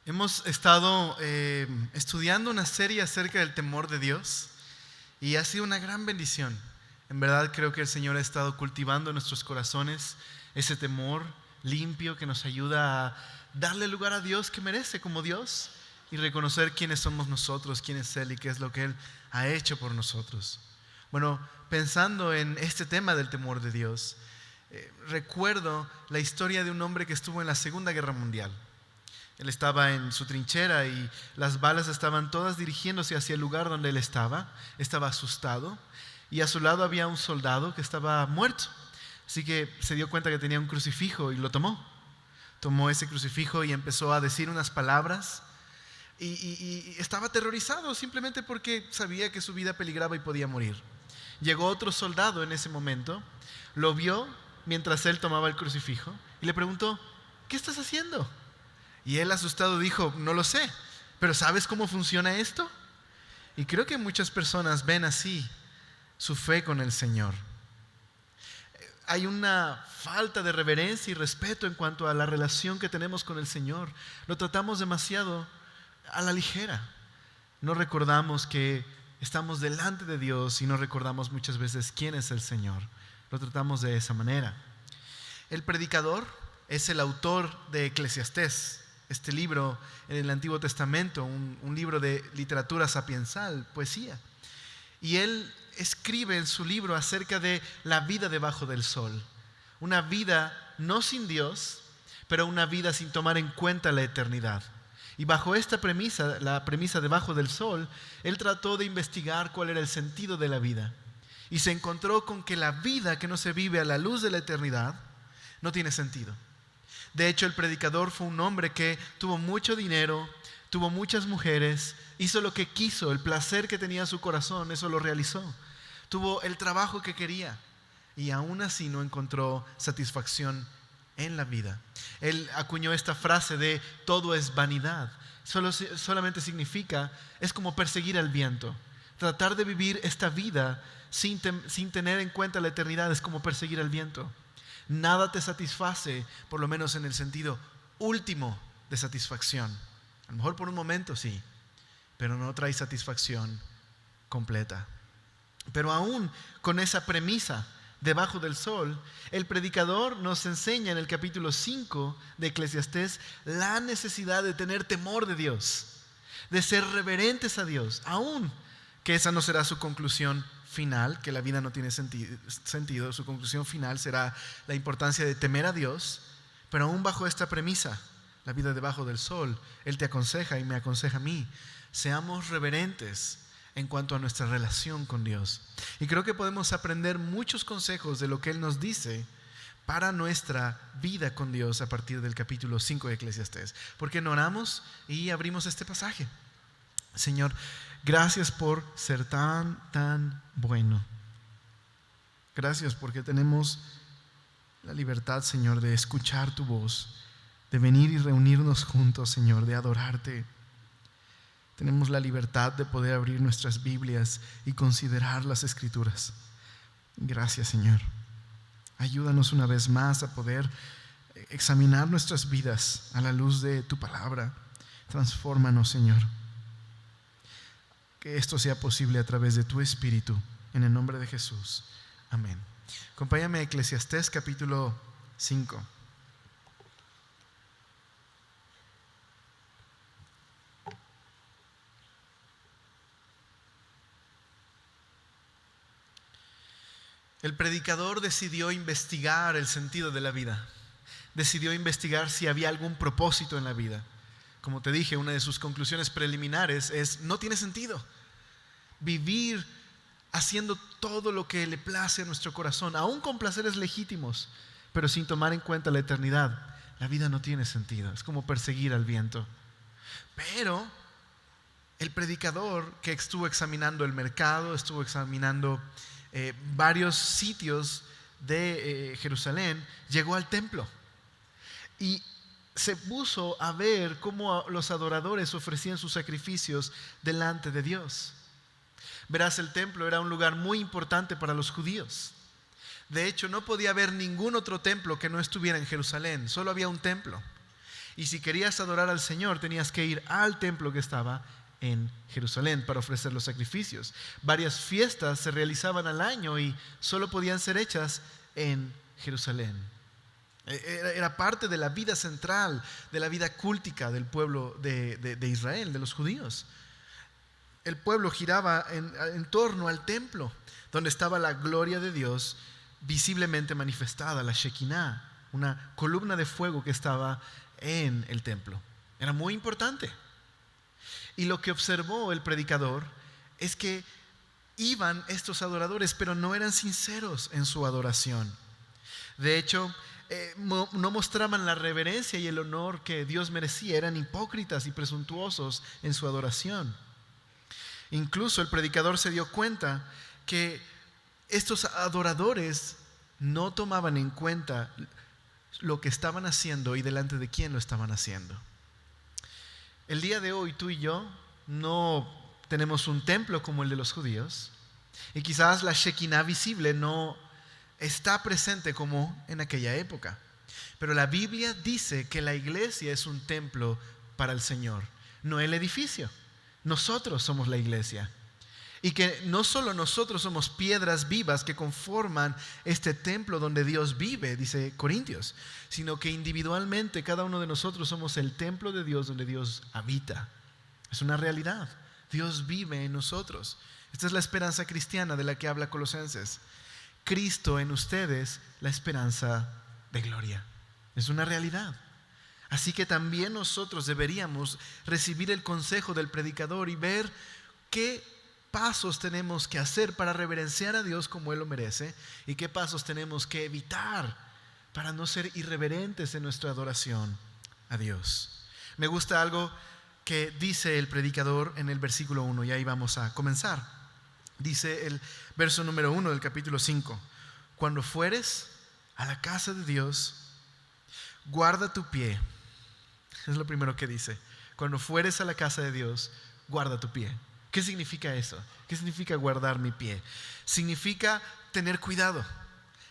Hemos estado estudiando una serie acerca del temor de Dios y ha sido una gran bendición. En verdad creo que el Señor ha estado cultivando en nuestros corazones ese temor limpio que nos ayuda a darle lugar a Dios que merece como Dios y reconocer quiénes somos nosotros, quién es Él y qué es lo que Él ha hecho por nosotros. Bueno, pensando en este tema del temor de Dios, recuerdo la historia de un hombre que estuvo en la Segunda Guerra Mundial. Él estaba en su trinchera y las balas estaban todas dirigiéndose hacia el lugar donde él estaba asustado, y a su lado había un soldado que estaba muerto. Así que se dio cuenta que tenía un crucifijo y lo tomó ese crucifijo y empezó a decir unas palabras y estaba aterrorizado simplemente porque sabía que su vida peligraba y podía morir. Llegó otro soldado en ese momento, lo vio mientras él tomaba el crucifijo y le preguntó: ¿qué estás haciendo? Y él, asustado, dijo: no lo sé, pero ¿sabes cómo funciona esto? Y creo que muchas personas ven así su fe con el Señor. Hay una falta de reverencia y respeto en cuanto a la relación que tenemos con el Señor. Lo tratamos demasiado a la ligera. No recordamos que estamos delante de Dios y no recordamos muchas veces quién es el Señor. Lo tratamos de esa manera. El predicador es el autor de Eclesiastés, este libro en el Antiguo Testamento, un libro de literatura sapiensal, poesía. Y él escribe en su libro acerca de la vida debajo del sol. Una vida no sin Dios, pero una vida sin tomar en cuenta la eternidad. Y bajo esta premisa, la premisa debajo del sol, él trató de investigar cuál era el sentido de la vida. Y se encontró con que la vida que no se vive a la luz de la eternidad no tiene sentido. De hecho, el predicador fue un hombre que tuvo mucho dinero, tuvo muchas mujeres, hizo lo que quiso, el placer que tenía su corazón, eso lo realizó. Tuvo el trabajo que quería y aún así no encontró satisfacción en la vida. Él acuñó esta frase de todo es vanidad. Solamente significa, es como perseguir al viento. Tratar de vivir esta vida sin tener en cuenta la eternidad es como perseguir al viento. Nada te satisface, por lo menos en el sentido último de satisfacción. A lo mejor por un momento sí, pero no trae satisfacción completa. Pero aún con esa premisa debajo del sol, el predicador nos enseña en el capítulo 5 de Eclesiastés la necesidad de tener temor de Dios, de ser reverentes a Dios, aún que esa no será su conclusión final, que la vida no tiene sentido. Su conclusión final será la importancia de temer a Dios, pero aún bajo esta premisa, la vida debajo del sol, Él te aconseja y me aconseja a mí: seamos reverentes en cuanto a nuestra relación con Dios. Y creo que podemos aprender muchos consejos de lo que Él nos dice para nuestra vida con Dios a partir del capítulo 5 de Eclesiastés. ¿Por qué no oramos y abrimos este pasaje? Señor, gracias por ser tan bueno. Gracias porque tenemos la libertad, Señor, de escuchar tu voz, de venir y reunirnos juntos, Señor, de adorarte. Tenemos la libertad de poder abrir nuestras Biblias y considerar las Escrituras. Gracias, Señor. Ayúdanos una vez más a poder examinar nuestras vidas a la luz de tu palabra. Transfórmanos, Señor. Que esto sea posible a través de tu Espíritu, en el nombre de Jesús. Amén. Acompáñame a Eclesiastés capítulo 5. El predicador decidió investigar el sentido de la vida. Decidió investigar si había algún propósito en la vida. Como te dije, una de sus conclusiones preliminares es: no tiene sentido vivir haciendo todo lo que le place a nuestro corazón, aún con placeres legítimos, pero sin tomar en cuenta la eternidad. La vida no tiene sentido, es como perseguir al viento. Pero el predicador, que estuvo examinando el mercado, estuvo examinando varios sitios de Jerusalén, llegó al templo y se puso a ver cómo los adoradores ofrecían sus sacrificios delante de Dios. Verás, el templo era un lugar muy importante para los judíos. De hecho, no podía haber ningún otro templo que no estuviera en Jerusalén. Solo había un templo. Y si querías adorar al Señor, tenías que ir al templo que estaba en Jerusalén para ofrecer los sacrificios. Varias fiestas se realizaban al año y solo podían ser hechas en Jerusalén. Era parte de la vida central, de la vida cúltica del pueblo de Israel, de los judíos. El pueblo giraba en torno al templo, donde estaba la gloria de Dios visiblemente manifestada, la Shekinah, una columna de fuego que estaba en el templo. Era muy importante. Y lo que observó el predicador es que iban estos adoradores, pero no eran sinceros en su adoración. De hecho, no mostraban la reverencia y el honor que Dios merecía. Eran hipócritas y presuntuosos en su adoración. Incluso el predicador se dio cuenta que estos adoradores no tomaban en cuenta lo que estaban haciendo y delante de quién lo estaban haciendo. El día de hoy tú y yo no tenemos un templo como el de los judíos, y quizás la Shekinah visible no está presente como en aquella época. Pero la Biblia dice que la iglesia es un templo para el Señor, no el edificio. Nosotros somos la iglesia. Y que no solo nosotros somos piedras vivas que conforman este templo donde Dios vive, dice Corintios, sino que individualmente cada uno de nosotros somos el templo de Dios donde Dios habita. Es una realidad. Dios vive en nosotros. Esta es la esperanza cristiana de la que habla Colosenses. Cristo en ustedes, la esperanza de gloria. Es una realidad. Así que también nosotros deberíamos recibir el consejo del predicador y ver qué pasos tenemos que hacer para reverenciar a Dios como Él lo merece y qué pasos tenemos que evitar para no ser irreverentes en nuestra adoración a Dios. Me gusta algo que dice el predicador en el versículo 1 y ahí vamos a comenzar. Dice el verso número 1 del capítulo 5: cuando fueres a la casa de Dios, guarda tu pie. Es lo primero que dice. Cuando fueres a la casa de Dios, guarda tu pie. ¿Qué significa eso? ¿Qué significa guardar mi pie? Significa tener cuidado.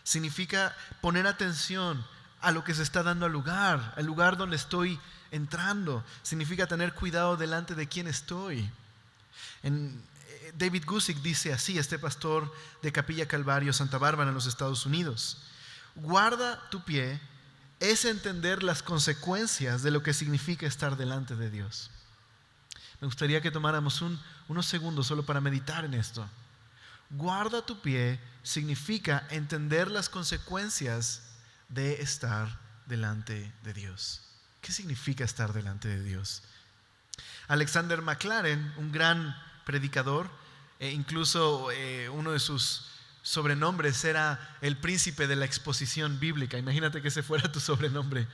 Significa poner atención a lo que se está dando al lugar donde estoy entrando. Significa tener cuidado delante de quién estoy. David Gusick dice así, este pastor de Capilla Calvario, Santa Bárbara, en los Estados Unidos: guarda tu pie es entender las consecuencias de lo que significa estar delante de Dios. Me gustaría que tomáramos unos segundos solo para meditar en esto. Guarda tu pie significa entender las consecuencias de estar delante de Dios. ¿Qué significa estar delante de Dios? Alexander McLaren, un gran predicador, incluso uno de sus sobrenombres era el príncipe de la exposición bíblica. Imagínate que ese fuera tu sobrenombre.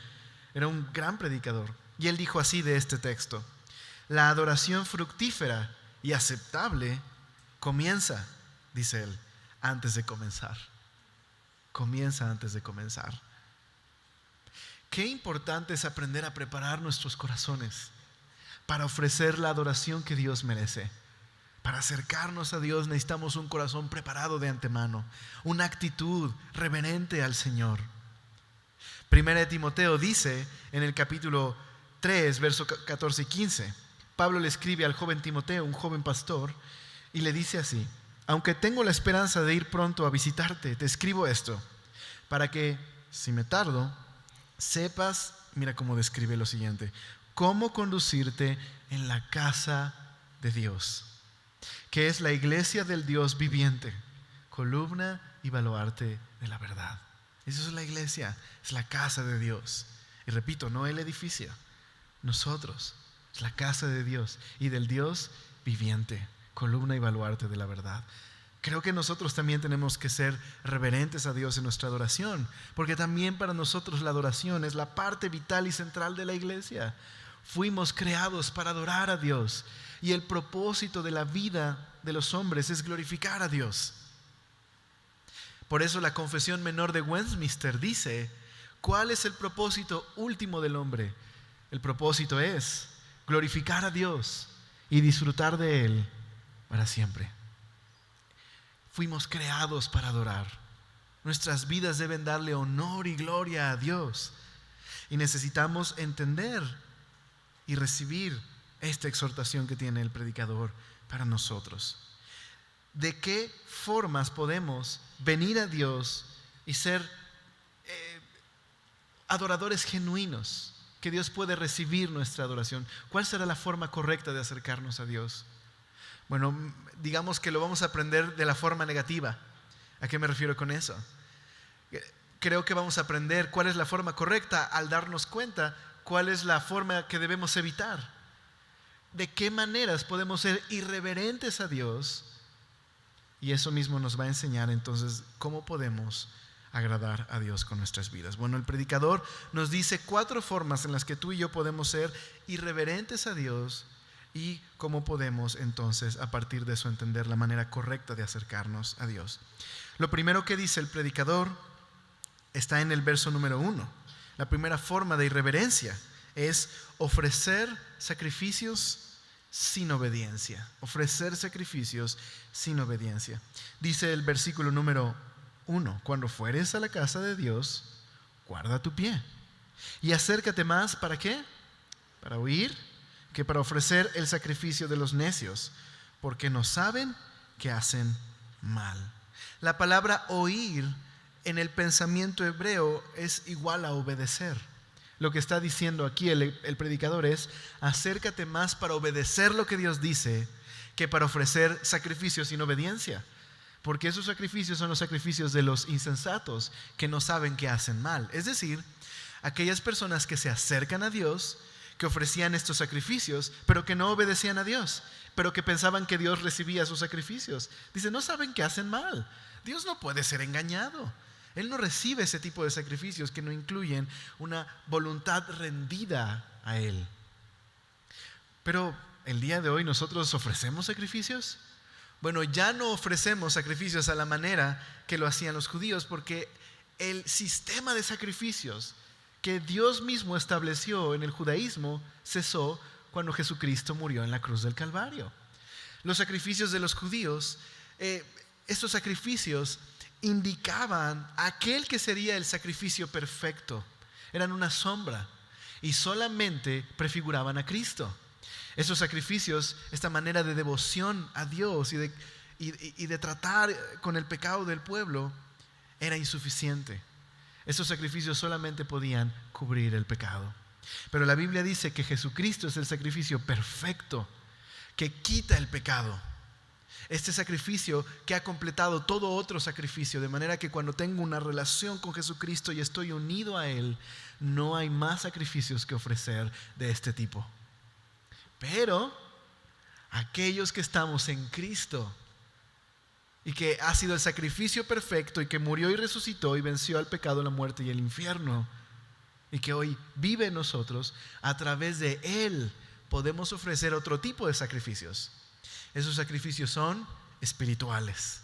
Era un gran predicador. Y él dijo así de este texto: la adoración fructífera y aceptable comienza, dice él, antes de comenzar. Comienza antes de comenzar. Qué importante es aprender a preparar nuestros corazones para ofrecer la adoración que Dios merece. Para acercarnos a Dios necesitamos un corazón preparado de antemano, una actitud reverente al Señor. Primera de Timoteo dice en el capítulo 3, versos 14 y 15, Pablo le escribe al joven Timoteo, un joven pastor, y le dice así: aunque tengo la esperanza de ir pronto a visitarte, te escribo esto, para que, si me tardo, sepas, mira cómo describe lo siguiente, cómo conducirte en la casa de Dios, que es la iglesia del Dios viviente, columna y baluarte de la verdad. Eso es la iglesia, es la casa de Dios. Y repito, no el edificio, nosotros, es la casa de Dios y del Dios viviente, columna y baluarte de la verdad. Creo que nosotros también tenemos que ser reverentes a Dios en nuestra adoración, porque también para nosotros la adoración es la parte vital y central de la iglesia. Fuimos creados para adorar a Dios y el propósito de la vida de los hombres es glorificar a Dios. Por eso la Confesión Menor de Westminster dice: ¿cuál es el propósito último del hombre? El propósito es glorificar a Dios y disfrutar de Él para siempre. Fuimos creados para adorar. Nuestras vidas deben darle honor y gloria a Dios. Y necesitamos entender y recibir esta exhortación que tiene el predicador para nosotros. ¿De qué formas podemos venir a Dios y ser adoradores genuinos? Que Dios puede recibir nuestra adoración. ¿Cuál será la forma correcta de acercarnos a Dios? Bueno, digamos que lo vamos a aprender de la forma negativa. ¿A qué me refiero con eso? Creo que vamos a aprender cuál es la forma correcta al darnos cuenta cuál es la forma que debemos evitar. ¿De qué maneras podemos ser irreverentes a Dios? Y eso mismo nos va a enseñar entonces cómo podemos agradar a Dios con nuestras vidas. Bueno, el predicador nos dice 4 formas en las que tú y yo podemos ser irreverentes a Dios y cómo podemos entonces a partir de eso entender la manera correcta de acercarnos a Dios. Lo primero que dice el predicador está en el verso número 1. La primera forma de irreverencia es ofrecer sacrificios sin obediencia. Ofrecer sacrificios sin obediencia. Dice el versículo número 1: cuando fueres a la casa de Dios, guarda tu pie y acércate más, ¿para qué? Para oír, que para ofrecer el sacrificio de los necios, porque no saben que hacen mal. La palabra oír en el pensamiento hebreo es igual a obedecer. Lo que está diciendo aquí el predicador es: acércate más para obedecer lo que Dios dice que para ofrecer sacrificios sin obediencia. Porque esos sacrificios son los sacrificios de los insensatos que no saben que hacen mal. Es decir, aquellas personas que se acercan a Dios, que ofrecían estos sacrificios, pero que no obedecían a Dios, pero que pensaban que Dios recibía sus sacrificios. Dice, no saben que hacen mal. Dios no puede ser engañado. Él no recibe ese tipo de sacrificios que no incluyen una voluntad rendida a Él. Pero el día de hoy nosotros ofrecemos sacrificios. Bueno, ya no ofrecemos sacrificios a la manera que lo hacían los judíos, porque el sistema de sacrificios que Dios mismo estableció en el judaísmo cesó cuando Jesucristo murió en la cruz del Calvario. Los sacrificios de los judíos, estos sacrificios indicaban aquel que sería el sacrificio perfecto. Eran una sombra y solamente prefiguraban a Cristo. Esos sacrificios, esta manera de devoción a Dios y de tratar con el pecado del pueblo, era insuficiente. Esos sacrificios solamente podían cubrir el pecado. Pero la Biblia dice que Jesucristo es el sacrificio perfecto que quita el pecado. Este sacrificio que ha completado todo otro sacrificio, de manera que cuando tengo una relación con Jesucristo y estoy unido a Él, no hay más sacrificios que ofrecer de este tipo. Pero aquellos que estamos en Cristo y que ha sido el sacrificio perfecto y que murió y resucitó y venció al pecado, la muerte y el infierno, y que hoy vive en nosotros, a través de Él podemos ofrecer otro tipo de sacrificios. Esos sacrificios son espirituales.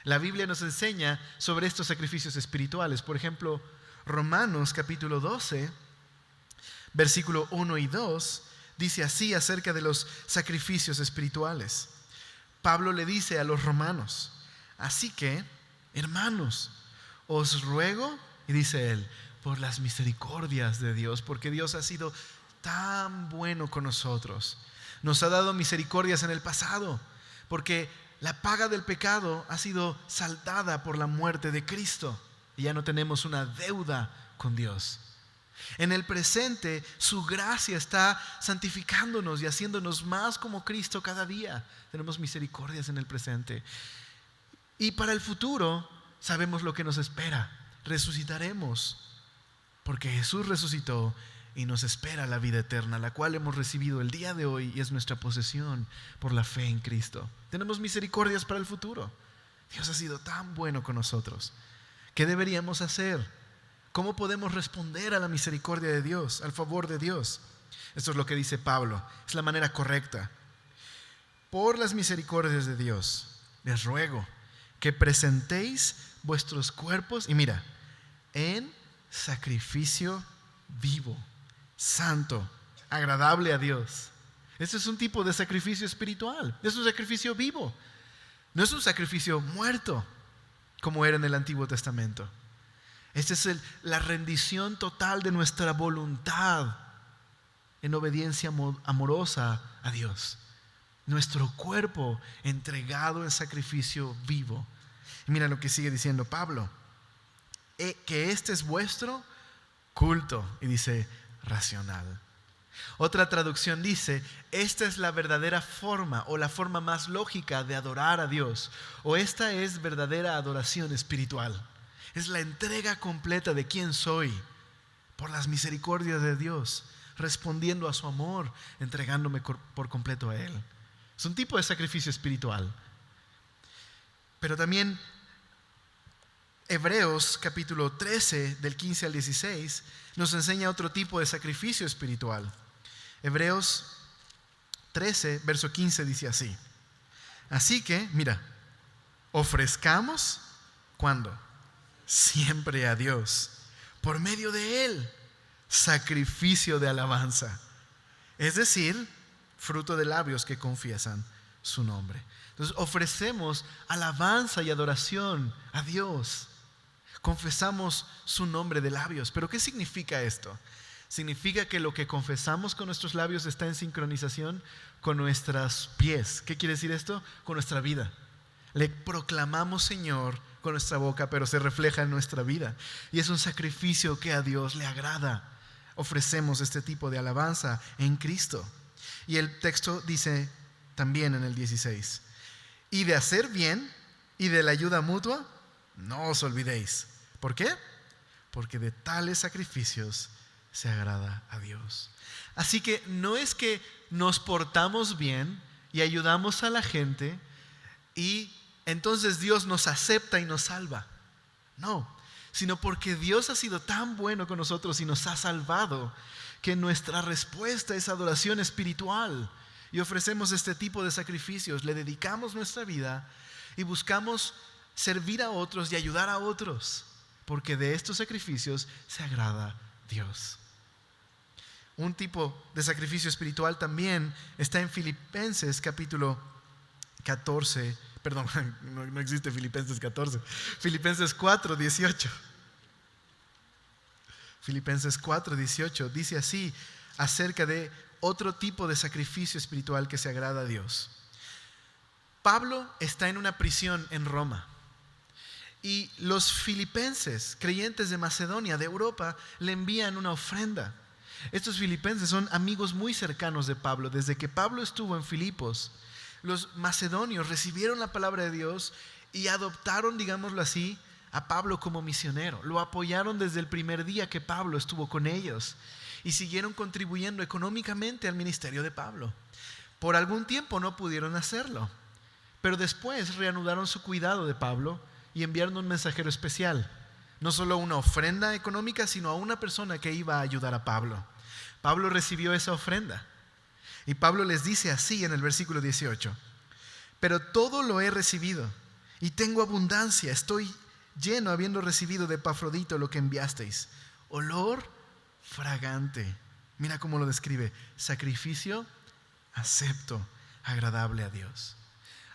La Biblia nos enseña sobre estos sacrificios espirituales. Por ejemplo, Romanos capítulo 12, versículo 1 y 2, dice así acerca de los sacrificios espirituales. Pablo le dice a los romanos: así que, hermanos, os ruego, y dice él, por las misericordias de Dios, porque Dios ha sido tan bueno con nosotros. Nos ha dado misericordias en el pasado, porque la paga del pecado ha sido saldada por la muerte de Cristo y ya no tenemos una deuda con Dios. En el presente, su gracia está santificándonos y haciéndonos más como Cristo cada día. Tenemos misericordias en el presente. Y para el futuro, sabemos lo que nos espera. Resucitaremos, porque Jesús resucitó y nos espera la vida eterna, la cual hemos recibido el día de hoy y es nuestra posesión por la fe en Cristo. Tenemos misericordias para el futuro. Dios ha sido tan bueno con nosotros. ¿Qué deberíamos hacer? ¿Cómo podemos responder a la misericordia de Dios, al favor de Dios? Esto es lo que dice Pablo, es la manera correcta. Por las misericordias de Dios, les ruego que presentéis vuestros cuerpos, y mira, en sacrificio vivo, santo, agradable a Dios. Este es un tipo de sacrificio espiritual, es un sacrificio vivo, no es un sacrificio muerto como era en el Antiguo Testamento. Esta es la rendición total de nuestra voluntad en obediencia amorosa a Dios. Nuestro cuerpo entregado en sacrificio vivo. Y mira lo que sigue diciendo Pablo. Que este es vuestro culto. Y dice racional. Otra traducción dice, esta es la verdadera forma o la forma más lógica de adorar a Dios. O esta es verdadera adoración espiritual. Es la entrega completa de quién soy por las misericordias de Dios, respondiendo a su amor, entregándome por completo a Él. Es un tipo de sacrificio espiritual. Pero también Hebreos capítulo 13 del 15 al 16 nos enseña otro tipo de sacrificio espiritual. Hebreos 13 verso 15 dice así. Así que, mira, ofrezcamos, ¿cuándo? Siempre a Dios, por medio de Él, sacrificio de alabanza. Es decir, fruto de labios que confiesan su nombre. Entonces ofrecemos alabanza y adoración a Dios. Confesamos su nombre de labios. ¿Pero qué significa esto? Significa que lo que confesamos con nuestros labios está en sincronización con nuestros pies. ¿Qué quiere decir esto? Con nuestra vida. Le proclamamos Señor con nuestra boca, pero se refleja en nuestra vida. Y es un sacrificio que a Dios le agrada. Ofrecemos este tipo de alabanza en Cristo. Y el texto dice también en el 16, y de hacer bien y de la ayuda mutua, no os olvidéis. ¿Por qué? Porque de tales sacrificios se agrada a Dios. Así que no es que nos portamos bien y ayudamos a la gente y entonces Dios nos acepta y nos salva. No, sino porque Dios ha sido tan bueno con nosotros y nos ha salvado que nuestra respuesta es adoración espiritual y ofrecemos este tipo de sacrificios. Le dedicamos nuestra vida y buscamos servir a otros y ayudar a otros, porque de estos sacrificios se agrada Dios. Un tipo de sacrificio espiritual también está en Filipenses capítulo 14. Perdón, no existe Filipenses 14. Filipenses 4, 18. Filipenses 4, 18 dice así acerca de otro tipo de sacrificio espiritual que se agrada a Dios. Pablo está en una prisión en Roma y los filipenses, creyentes de Macedonia, de Europa, le envían una ofrenda. Estos filipenses son amigos muy cercanos de Pablo. Desde que Pablo estuvo en Filipos, los macedonios recibieron la palabra de Dios y adoptaron, digámoslo así, a Pablo como misionero. Lo apoyaron desde el primer día que Pablo estuvo con ellos y siguieron contribuyendo económicamente al ministerio de Pablo. Por algún tiempo no pudieron hacerlo, pero después reanudaron su cuidado de Pablo y enviaron un mensajero especial. No solo una ofrenda económica, sino a una persona que iba a ayudar a Pablo. Pablo recibió esa ofrenda y Pablo les dice así en el versículo 18: pero todo lo he recibido y tengo abundancia, estoy lleno habiendo recibido de Epafrodito lo que enviasteis, olor fragante. Mira cómo lo describe: sacrificio acepto, agradable a Dios.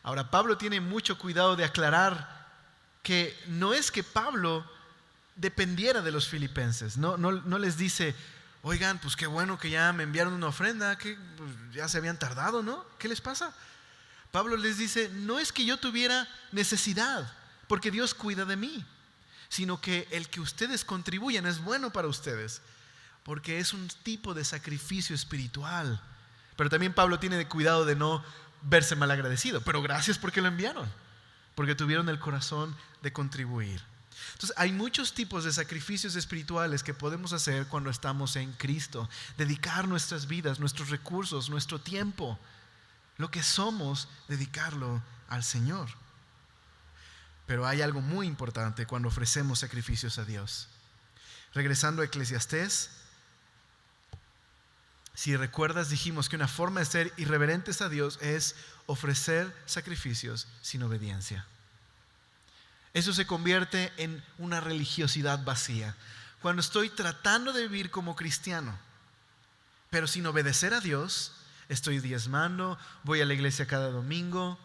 Ahora, Pablo tiene mucho cuidado de aclarar que no es que Pablo dependiera de los filipenses. No les dice: oigan, pues qué bueno que ya me enviaron una ofrenda, que pues ya se habían tardado, ¿no? ¿Qué les pasa? Pablo les dice: no es que yo tuviera necesidad, porque Dios cuida de mí, sino que el que ustedes contribuyan es bueno para ustedes, porque es un tipo de sacrificio espiritual. Pero también Pablo tiene cuidado de no verse mal agradecido. Pero gracias porque lo enviaron, porque tuvieron el corazón de contribuir. Entonces hay muchos tipos de sacrificios espirituales que podemos hacer cuando estamos en Cristo. Dedicar nuestras vidas, nuestros recursos, nuestro tiempo, lo que somos, dedicarlo al Señor. Pero hay algo muy importante cuando ofrecemos sacrificios a Dios. Regresando a Eclesiastés, si recuerdas, dijimos que una forma de ser irreverentes a Dios es ofrecer sacrificios sin obediencia. Eso se convierte en una religiosidad vacía. Cuando estoy tratando de vivir como cristiano, pero sin obedecer a Dios, estoy diezmando, voy a la iglesia cada domingo,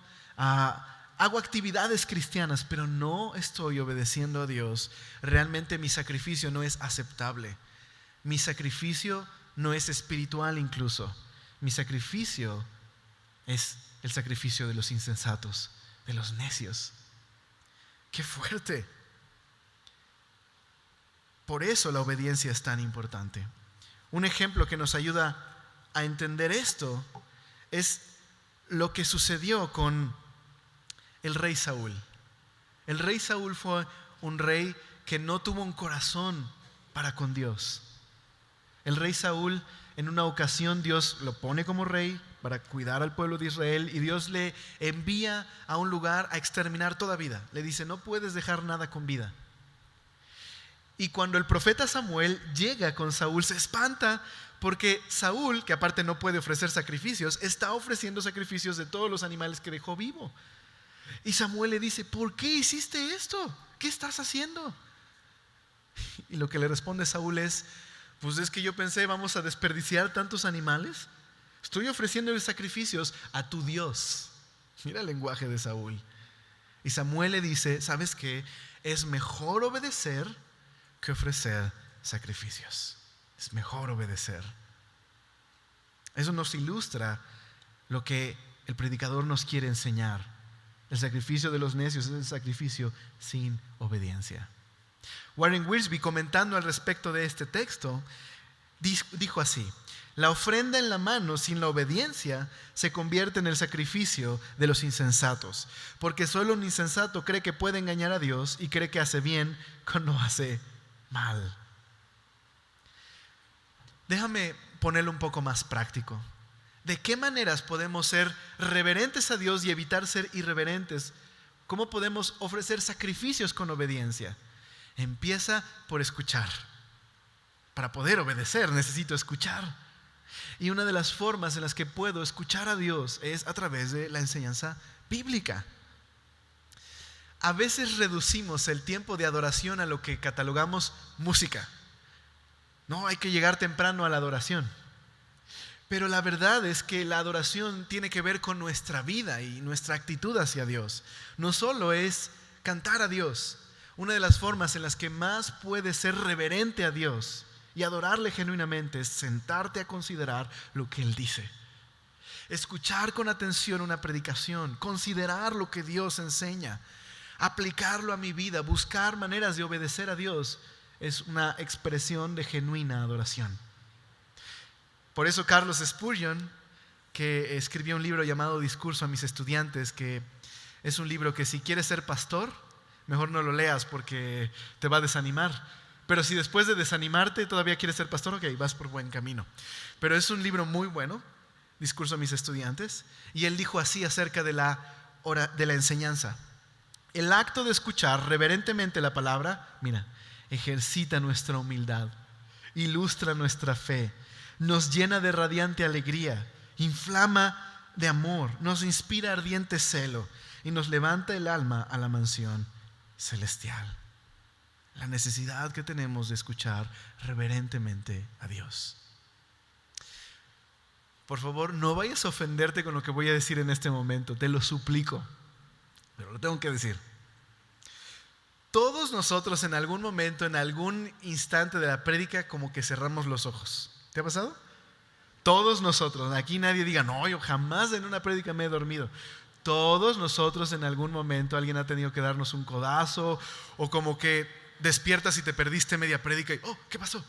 hago actividades cristianas, pero no estoy obedeciendo a Dios, realmente mi sacrificio no es aceptable. Mi sacrificio no es espiritual incluso. Mi sacrificio es el sacrificio de los insensatos, de los necios. ¡Qué fuerte! Por eso la obediencia es tan importante. Un ejemplo que nos ayuda a entender esto es lo que sucedió con el rey Saúl. El rey Saúl fue un rey que no tuvo un corazón para con Dios. El rey Saúl, en una ocasión, Dios lo pone como rey para cuidar al pueblo de Israel, y Dios le envía a un lugar a exterminar toda vida. Le dice, no puedes dejar nada con vida. Y cuando el profeta Samuel llega con Saúl, se espanta porque Saúl, que aparte no puede ofrecer sacrificios, está ofreciendo sacrificios de todos los animales que dejó vivo. Y Samuel le dice, ¿por qué hiciste esto? ¿Qué estás haciendo? Y lo que le responde Saúl es, pues es que yo pensé, vamos a desperdiciar tantos animales. Estoy ofreciendo sacrificios a tu Dios. Mira el lenguaje de Saúl. Y Samuel le dice, ¿sabes qué? Es mejor obedecer que ofrecer sacrificios. Es mejor obedecer. Eso nos ilustra lo que el predicador nos quiere enseñar. El sacrificio de los necios es el sacrificio sin obediencia. Warren Wiersbe, comentando al respecto de este texto, dijo así: la ofrenda en la mano sin la obediencia se convierte en el sacrificio de los insensatos, porque solo un insensato cree que puede engañar a Dios y cree que hace bien cuando hace mal. Déjame ponerlo un poco más práctico. ¿De qué maneras podemos ser reverentes a Dios y evitar ser irreverentes? ¿Cómo podemos ofrecer sacrificios con obediencia? Empieza por escuchar. Para poder obedecer necesito escuchar. Y una de las formas en las que puedo escuchar a Dios es a través de la enseñanza bíblica. A veces reducimos el tiempo de adoración a lo que catalogamos música. No, hay que llegar temprano a la adoración. Pero la verdad es que la adoración tiene que ver con nuestra vida y nuestra actitud hacia Dios. No solo es cantar a Dios. Una de las formas en las que más puedes ser reverente a Dios y adorarle genuinamente es sentarte a considerar lo que Él dice. Escuchar con atención una predicación, considerar lo que Dios enseña, aplicarlo a mi vida, buscar maneras de obedecer a Dios, es una expresión de genuina adoración. Por eso Carlos Spurgeon, que escribió un libro llamado Discurso a mis estudiantes, que es un libro que si quieres ser pastor, mejor no lo leas porque te va a desanimar. Pero si después de desanimarte todavía quieres ser pastor, ok, vas por buen camino. Pero es un libro muy bueno, Discurso a mis estudiantes, y él dijo así acerca de la enseñanza: el acto de escuchar reverentemente la palabra, mira, ejercita nuestra humildad, ilustra nuestra fe, nos llena de radiante alegría, inflama de amor, nos inspira ardiente celo y nos levanta el alma a la mansión celestial. La necesidad que tenemos de escuchar reverentemente a Dios. Por favor, no vayas a ofenderte con lo que voy a decir en este momento, te lo suplico, pero lo tengo que decir. Todos nosotros en algún momento, en algún instante de la prédica, como que cerramos los ojos. ¿Te ha pasado? Todos nosotros, aquí nadie diga, no, yo jamás en una prédica me he dormido. Todos nosotros en algún momento alguien ha tenido que darnos un codazo, o como que despiertas y te perdiste media prédica y, oh, ¿qué pasó?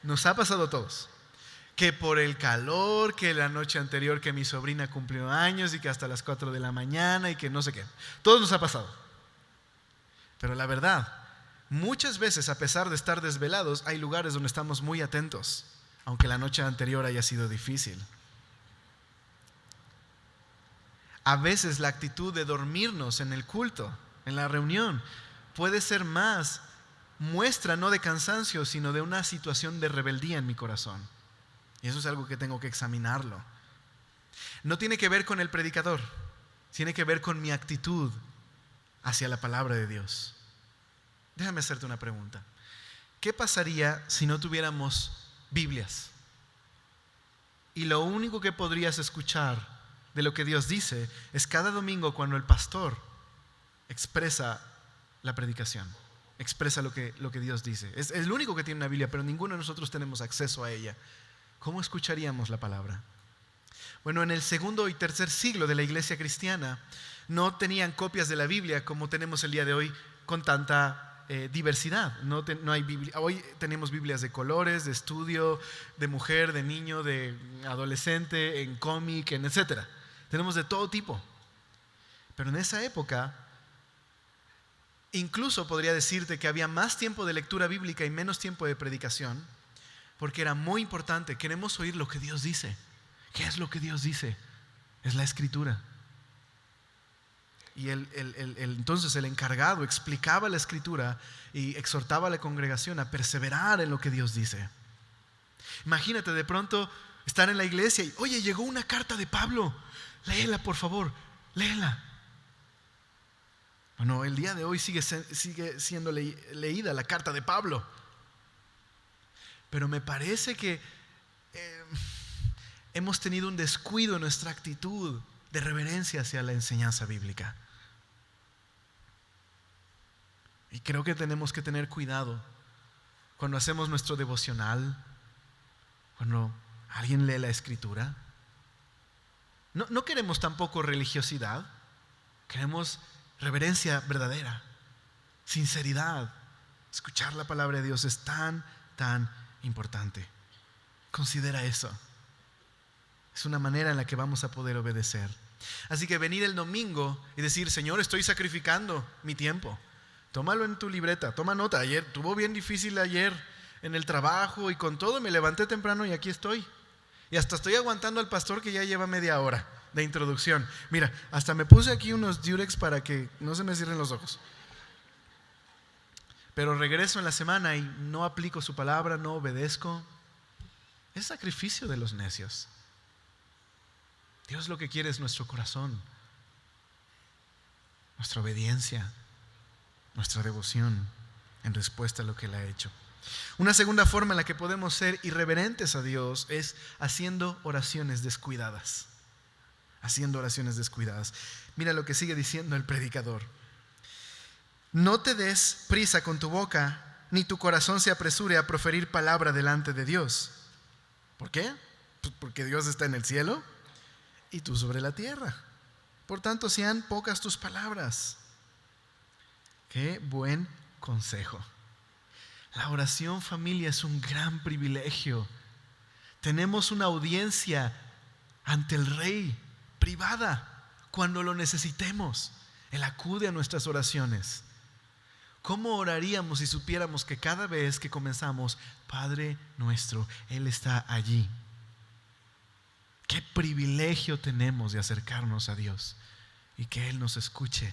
Nos ha pasado a todos. Que por el calor, que la noche anterior que mi sobrina cumplió años y que hasta las 4 de la mañana y que no sé qué. Todos nos ha pasado. Pero la verdad, muchas veces a pesar de estar desvelados, hay lugares donde estamos muy atentos, aunque la noche anterior haya sido difícil. A veces la actitud de dormirnos en el culto, en la reunión, puede ser más muestra no de cansancio, sino de una situación de rebeldía en mi corazón. Y eso es algo que tengo que examinarlo. No tiene que ver con el predicador, tiene que ver con mi actitud hacia la palabra de Dios. Déjame hacerte una pregunta. ¿Qué pasaría si no tuviéramos Biblias? Y lo único que podrías escuchar de lo que Dios dice es cada domingo cuando el pastor expresa la predicación, expresa lo que Dios dice. Es el único que tiene una Biblia, pero ninguno de nosotros tenemos acceso a ella. ¿Cómo escucharíamos la palabra? Bueno, en el segundo y tercer siglo de la iglesia cristiana no tenían copias de la Biblia como tenemos el día de hoy con tanta diversidad. No hay Biblia. Hoy tenemos Biblias de colores, de estudio, de mujer, de niño, de adolescente, en cómic, en etcétera. Tenemos de todo tipo. Pero en esa época, incluso podría decirte que había más tiempo de lectura bíblica y menos tiempo de predicación, porque era muy importante. Queremos oír lo que Dios dice. ¿Qué es lo que Dios dice? Es la Escritura. Y entonces el encargado explicaba la Escritura y exhortaba a la congregación a perseverar en lo que Dios dice. Imagínate de pronto estar en la iglesia y, oye, llegó una carta de Pablo, léela por favor, léela. Bueno, el día de hoy sigue siendo leída la carta de Pablo, pero me parece que hemos tenido un descuido en nuestra actitud de reverencia hacia la enseñanza bíblica. Y creo que tenemos que tener cuidado cuando hacemos nuestro devocional, cuando alguien lee la Escritura. No queremos tampoco religiosidad, queremos reverencia verdadera, sinceridad. Escuchar la palabra de Dios es tan importante. Considera eso. Es una manera en la que vamos a poder obedecer. Así que venir el domingo y decir, Señor, estoy sacrificando mi tiempo. Tómalo en tu libreta, toma nota. Estuvo bien difícil ayer en el trabajo y con todo me levanté temprano y aquí estoy. Y hasta estoy aguantando al pastor que ya lleva media hora de introducción. Mira, hasta me puse aquí unos Durex para que no se me cierren los ojos. Pero regreso en la semana y no aplico su palabra, no obedezco. Es sacrificio de los necios. Dios lo que quiere es nuestro corazón, nuestra obediencia, nuestra devoción en respuesta a lo que Él ha hecho. Una segunda forma en la que podemos ser irreverentes a Dios es haciendo oraciones descuidadas. Haciendo oraciones descuidadas. Mira lo que sigue diciendo el predicador. No te des prisa con tu boca, ni tu corazón se apresure a proferir palabra delante de Dios. ¿Por qué? Pues porque Dios está en el cielo y tú sobre la tierra. Por tanto, sean pocas tus palabras. Qué buen consejo. La oración, familia, es un gran privilegio. Tenemos una audiencia ante el Rey privada cuando lo necesitemos. Él acude a nuestras oraciones. ¿Cómo oraríamos si supiéramos que cada vez que comenzamos, Padre nuestro, Él está allí? Qué privilegio tenemos de acercarnos a Dios y que Él nos escuche.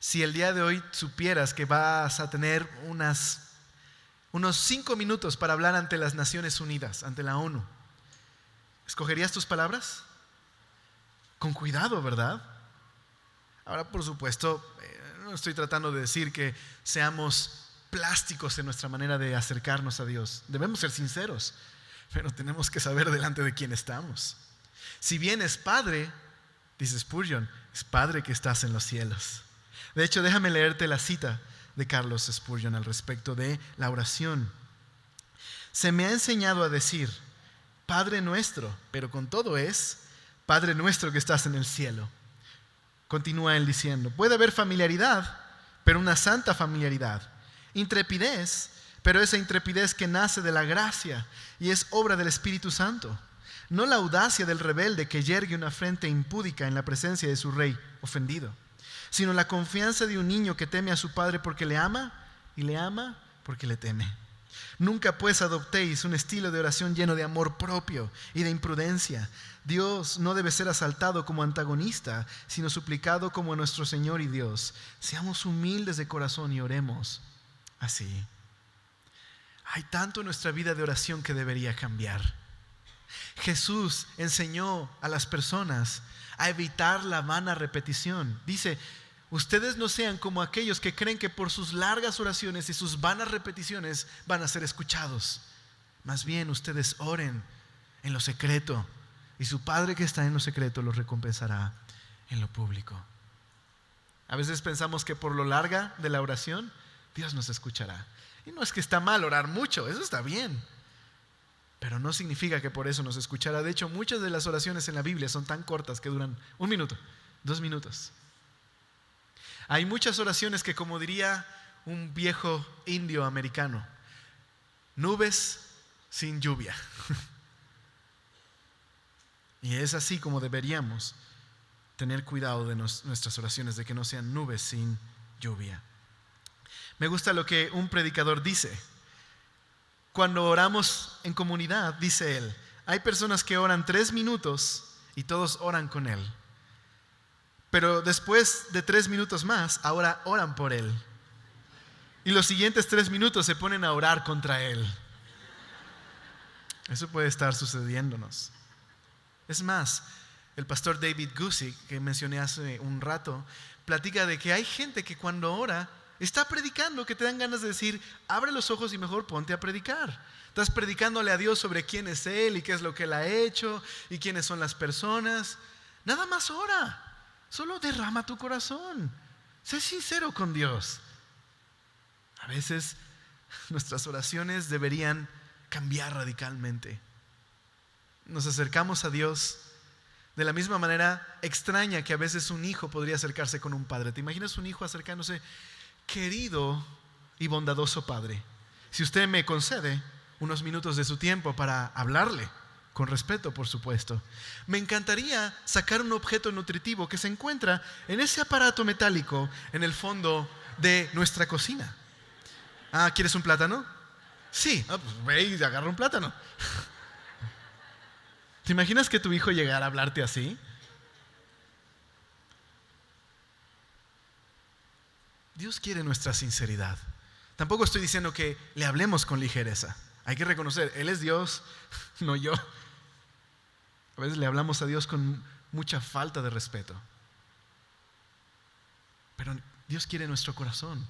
Si el día de hoy supieras que vas a tener unos 5 minutos para hablar ante las Naciones Unidas, ante la ONU, ¿escogerías tus palabras? Con cuidado, ¿verdad? Ahora, por supuesto, no estoy tratando de decir que seamos plásticos en nuestra manera de acercarnos a Dios. Debemos ser sinceros, pero tenemos que saber delante de quién estamos. Si bien es Padre, dice Spurgeon, es Padre que estás en los cielos. De hecho, déjame leerte la cita de Carlos Spurgeon al respecto de la oración. Se me ha enseñado a decir, Padre nuestro, pero con todo es, Padre nuestro que estás en el cielo. Continúa él diciendo, puede haber familiaridad, pero una santa familiaridad. Intrepidez, pero esa intrepidez que nace de la gracia y es obra del Espíritu Santo. No la audacia del rebelde que yergue una frente impúdica en la presencia de su rey ofendido, sino la confianza de un niño que teme a su padre porque le ama y le ama porque le teme. Nunca pues adoptéis un estilo de oración lleno de amor propio y de imprudencia. Dios no debe ser asaltado como antagonista, sino suplicado como nuestro Señor y Dios. Seamos humildes de corazón y oremos así. Hay tanto en nuestra vida de oración que debería cambiar. Jesús enseñó a las personas a evitar la vana repetición. Dice, ustedes no sean como aquellos que creen que por sus largas oraciones y sus vanas repeticiones van a ser escuchados. Más bien ustedes oren en lo secreto y su Padre que está en lo secreto los recompensará en lo público. A veces pensamos que por lo larga de la oración, Dios nos escuchará. Y no es que está mal orar mucho, eso está bien. Pero no significa que por eso nos escuchará. De hecho, muchas de las oraciones en la Biblia son tan cortas que duran 1 minuto, 2 minutos. Hay muchas oraciones que, como diría un viejo indio americano, nubes sin lluvia. Y es así como deberíamos tener cuidado de nuestras oraciones, de que no sean nubes sin lluvia. Me gusta lo que un predicador dice. Cuando oramos en comunidad, dice él, hay personas que oran 3 minutos y todos oran con él. Pero después de 3 minutos más, ahora oran por él. Y los siguientes 3 minutos se ponen a orar contra él. Eso puede estar sucediéndonos. Es más, el pastor David Gusick, que mencioné hace un rato, platica de que hay gente que cuando ora está predicando, que te dan ganas de decir, abre los ojos y mejor ponte a predicar. Estás predicándole a Dios sobre quién es Él y qué es lo que Él ha hecho y quiénes son las personas. Nada más ora. Solo derrama tu corazón. Sé sincero con Dios. A veces nuestras oraciones deberían cambiar radicalmente. Nos acercamos a Dios de la misma manera extraña que a veces un hijo podría acercarse con un padre. ¿Te imaginas un hijo acercándose? Querido y bondadoso Padre, si usted me concede unos minutos de su tiempo para hablarle, con respeto por supuesto, me encantaría sacar un objeto nutritivo que se encuentra en ese aparato metálico en el fondo de nuestra cocina. ¿Quieres un plátano? Sí, pues ve y agarra un plátano. ¿Te imaginas que tu hijo llegara a hablarte así? Dios quiere nuestra sinceridad. Tampoco estoy diciendo que le hablemos con ligereza. Hay que reconocer, Él es Dios, no yo. A veces le hablamos a Dios con mucha falta de respeto. Pero Dios quiere nuestro corazón,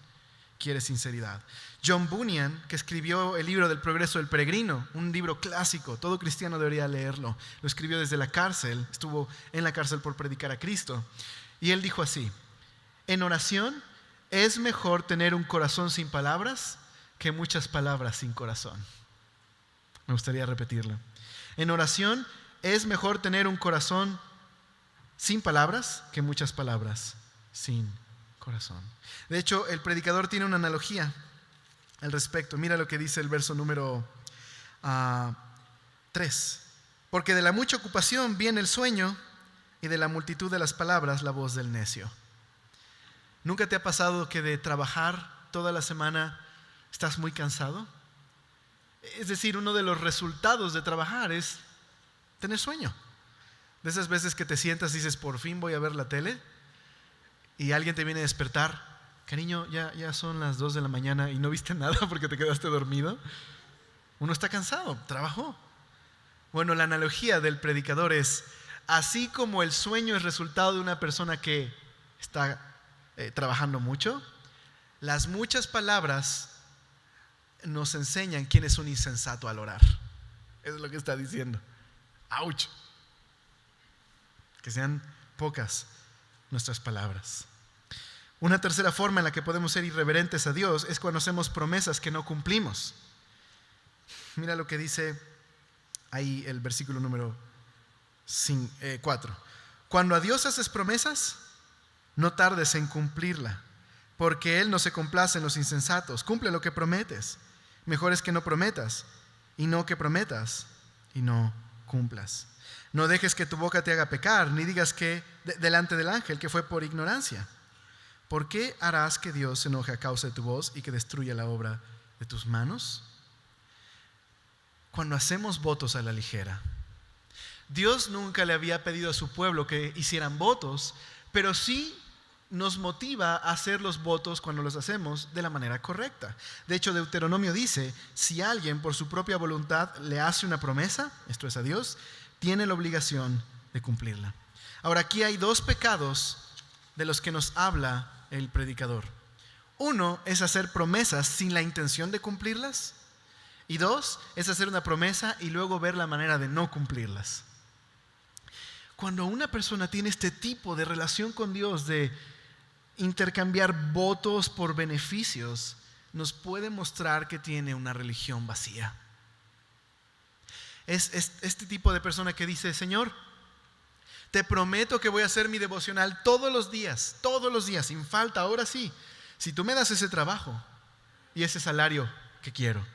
quiere sinceridad. John Bunyan, que escribió el libro del Progreso del Peregrino, un libro clásico, todo cristiano debería leerlo. Lo escribió desde la cárcel, estuvo en la cárcel por predicar a Cristo. Y él dijo así: en oración es mejor tener un corazón sin palabras que muchas palabras sin corazón. Me gustaría repetirlo. En oración es mejor tener un corazón sin palabras que muchas palabras sin corazón. De hecho, el predicador tiene una analogía al respecto. Mira lo que dice el verso número 3. Porque de la mucha ocupación viene el sueño, y de la multitud de las palabras la voz del necio. ¿Nunca te ha pasado que de trabajar toda la semana estás muy cansado? Es decir, uno de los resultados de trabajar es tener sueño. De esas veces que te sientas y dices, por fin voy a ver la tele, y alguien te viene a despertar. Cariño, ya son las 2 de la mañana y no viste nada porque te quedaste dormido. Uno está cansado, trabajó. Bueno, la analogía del predicador es, así como el sueño es resultado de una persona que está trabajando mucho, las muchas palabras nos enseñan quién es un insensato al orar. Eso es lo que está diciendo. ¡Auch! Que sean pocas nuestras palabras. Una tercera forma en la que podemos ser irreverentes a Dios es cuando hacemos promesas que no cumplimos. Mira lo que dice ahí el versículo número 4. Cuando a Dios haces promesas, no tardes en cumplirla, porque Él no se complace en los insensatos. Cumple lo que prometes. Mejor es que no prometas, y no que prometas y no cumplas. No dejes que tu boca te haga pecar, ni digas que delante del ángel que fue por ignorancia. ¿Por qué harás que Dios se enoje a causa de tu voz y que destruya la obra de tus manos? Cuando hacemos votos a la ligera, Dios nunca le había pedido a su pueblo que hicieran votos, pero sí nos motiva a hacer los votos cuando los hacemos de la manera correcta. De hecho, Deuteronomio dice, si alguien por su propia voluntad le hace una promesa, esto es a Dios, tiene la obligación de cumplirla. Ahora, aquí hay 2 pecados de los que nos habla el predicador. Uno es hacer promesas sin la intención de cumplirlas, y 2 es hacer una promesa y luego ver la manera de no cumplirlas. Cuando una persona tiene este tipo de relación con Dios, de intercambiar votos por beneficios, nos puede mostrar que tiene una religión vacía. Es este tipo de persona que dice: Señor, te prometo que voy a hacer mi devocional todos los días, sin falta. Ahora sí, si tú me das ese trabajo y ese salario que quiero.